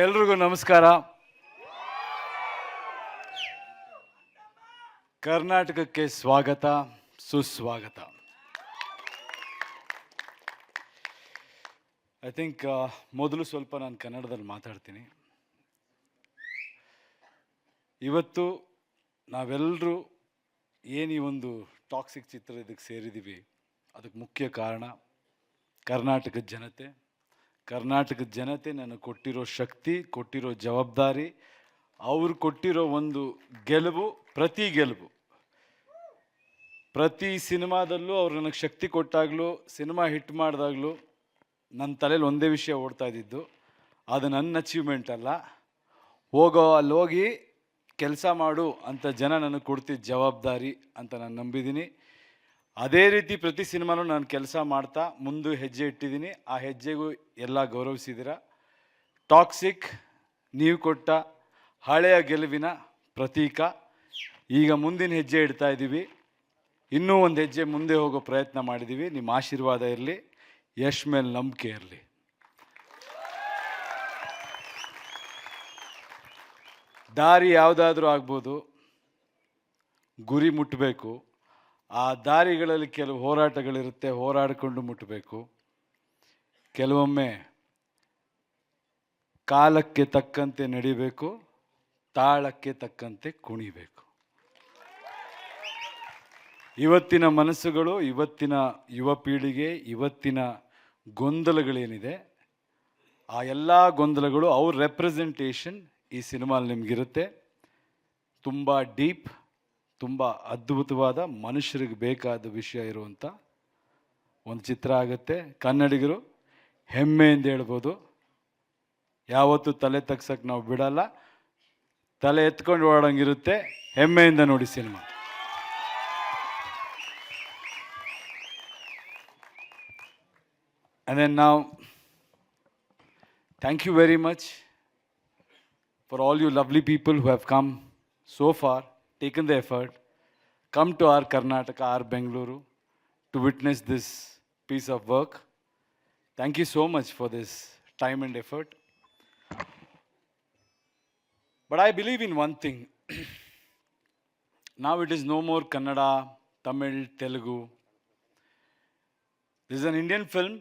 ಎಲ್ರಿಗೂ ನಮಸ್ಕಾರ. ಕರ್ನಾಟಕಕ್ಕೆ ಸ್ವಾಗತ, ಸುಸ್ವಾಗತ. ಐ ಥಿಂಕ್ ಮೊದಲು ಸ್ವಲ್ಪ ನಾನು ಕನ್ನಡದಲ್ಲಿ ಮಾತಾಡ್ತೀನಿ. ಇವತ್ತು ನಾವೆಲ್ಲರೂ ಏನು ಈ ಒಂದು ಟಾಕ್ಸಿಕ್ ಚಿತ್ರ ಇದಕ್ಕೆ ಸೇರಿದ್ದೀವಿ, ಅದಕ್ಕೆ ಮುಖ್ಯ ಕಾರಣ ಕರ್ನಾಟಕದ ಜನತೆ. ಕರ್ನಾಟಕದ ಜನತೆ ನನಗೆ ಕೊಟ್ಟಿರೋ ಶಕ್ತಿ, ಕೊಟ್ಟಿರೋ ಜವಾಬ್ದಾರಿ, ಅವರು ಕೊಟ್ಟಿರೋ ಒಂದು ಗೆಲುವು, ಪ್ರತಿ ಸಿನಿಮಾದಲ್ಲೂ ಅವ್ರು ನನಗೆ ಶಕ್ತಿ ಕೊಟ್ಟಾಗಲೂ, ಸಿನಿಮಾ ಹಿಟ್ ಮಾಡಿದಾಗಲೂ ನನ್ನ ತಲೆಯಲ್ಲಿ ಒಂದೇ ವಿಷಯ ಓಡ್ತಾ ಇದ್ದಿದ್ದು, ಅದು ನನ್ನ ಅಚೀವ್ಮೆಂಟ್ ಅಲ್ಲ, ಅಲ್ಲಿ ಹೋಗಿ ಕೆಲಸ ಮಾಡು ಅಂತ ಜನ ನನಗೆ ಕೊಡ್ತಿದ್ದ ಜವಾಬ್ದಾರಿ ಅಂತ ನಾನು ನಂಬಿದ್ದೀನಿ. ಅದೇ ರೀತಿ ಪ್ರತಿ ಸಿನಿಮಾನೂ ನಾನು ಕೆಲಸ ಮಾಡ್ತಾ ಮುಂದೆ ಹೆಜ್ಜೆ ಇಟ್ಟಿದ್ದೀನಿ. ಆ ಹೆಜ್ಜೆಗೂ ಎಲ್ಲ ಗೌರವಿಸಿದ್ದೀರ. ಟಾಕ್ಸಿಕ್ ನೀವು ಕೊಟ್ಟ ಹಳೆಯ ಗೆಲುವಿನ ಪ್ರತೀಕ. ಈಗ ಮುಂದಿನ ಹೆಜ್ಜೆ ಇಡ್ತಾ ಇದ್ದೀವಿ. ಇನ್ನೂ ಒಂದು ಹೆಜ್ಜೆ ಮುಂದೆ ಹೋಗೋ ಪ್ರಯತ್ನ ಮಾಡಿದ್ದೀವಿ. ನಿಮ್ಮ ಆಶೀರ್ವಾದ ಇರಲಿ, ಯಶ್ ಮೇಲೆ ನಂಬಿಕೆ ಇರಲಿ. ದಾರಿ ಯಾವುದಾದ್ರೂ ಆಗ್ಬೋದು, ಗುರಿ ಮುಟ್ಟಬೇಕು. ಆ ದಾರಿಗಳಲ್ಲಿ ಕೆಲವು ಹೋರಾಟಗಳಿರುತ್ತೆ, ಹೋರಾಡಿಕೊಂಡು ಮುಟ್ಟಬೇಕು. ಕೆಲವೊಮ್ಮೆ ಕಾಲಕ್ಕೆ ತಕ್ಕಂತೆ ನಡಿಬೇಕು, ತಾಳಕ್ಕೆ ತಕ್ಕಂತೆ ಕುಣಿಬೇಕು. ಇವತ್ತಿನ ಮನಸ್ಸುಗಳು, ಇವತ್ತಿನ ಯುವ ಪೀಳಿಗೆ, ಇವತ್ತಿನ ಗೊಂದಲಗಳೇನಿದೆ, ಆ ಎಲ್ಲ ಗೊಂದಲಗಳು ಅವ್ರ ರೆಪ್ರೆಸೆಂಟೇಷನ್ ಈ ಸಿನಿಮಾಲ್ಲಿ ನಿಮಗಿರುತ್ತೆ. ತುಂಬ ಡೀಪ್, ತುಂಬ ಅದ್ಭುತವಾದ, ಮನುಷ್ಯರಿಗೆ ಬೇಕಾದ ವಿಷಯ ಇರುವಂಥ ಒಂದು ಚಿತ್ರ ಆಗುತ್ತೆ. ಕನ್ನಡಿಗರು ಹೆಮ್ಮೆಯಿಂದ ಹೇಳ್ಬೋದು, ಯಾವತ್ತೂ ತಲೆ ತಗ್ಸಕ್ಕೆ ನಾವು ಬಿಡಲ್ಲ, ತಲೆ ಎತ್ಕೊಂಡು ಓಡಂಗಿರುತ್ತೆ. ಹೆಮ್ಮೆಯಿಂದ ನೋಡಿ cinema. And then now, thank you very much for all you lovely people who have come so far, taken the effort, come to our Karnataka, our Bengaluru, to witness this piece of work. Thank you so much for this time and effort. But I believe in one thing. Now it is no more Kannada, Tamil, Telugu. This is an Indian film.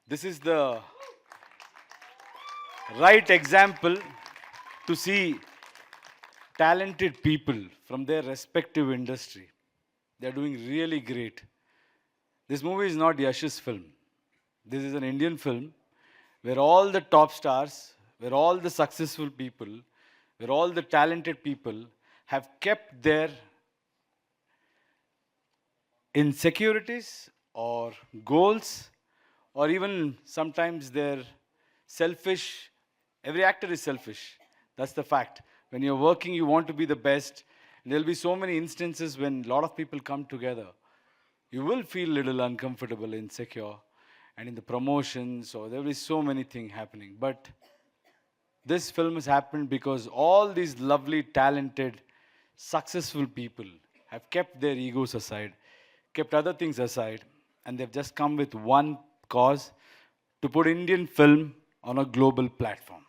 This is the right example to see talented people from their respective industry. They are doing really great. This movie is not Yash's film. This is an Indian film where all the top stars, where all the successful people, where all the talented people have kept their insecurities or goals, or even sometimes their selfish. Every actor is selfish. That's the fact. When you're working, you want to be the best. There'll be so many instances when a lot of people come together. You will feel a little uncomfortable, insecure, and in the promotions, or there will be so many things happening. But this film has happened because all these lovely, talented, successful people have kept their egos aside, kept other things aside, and they've just come with one cause: to put Indian film on a global platform.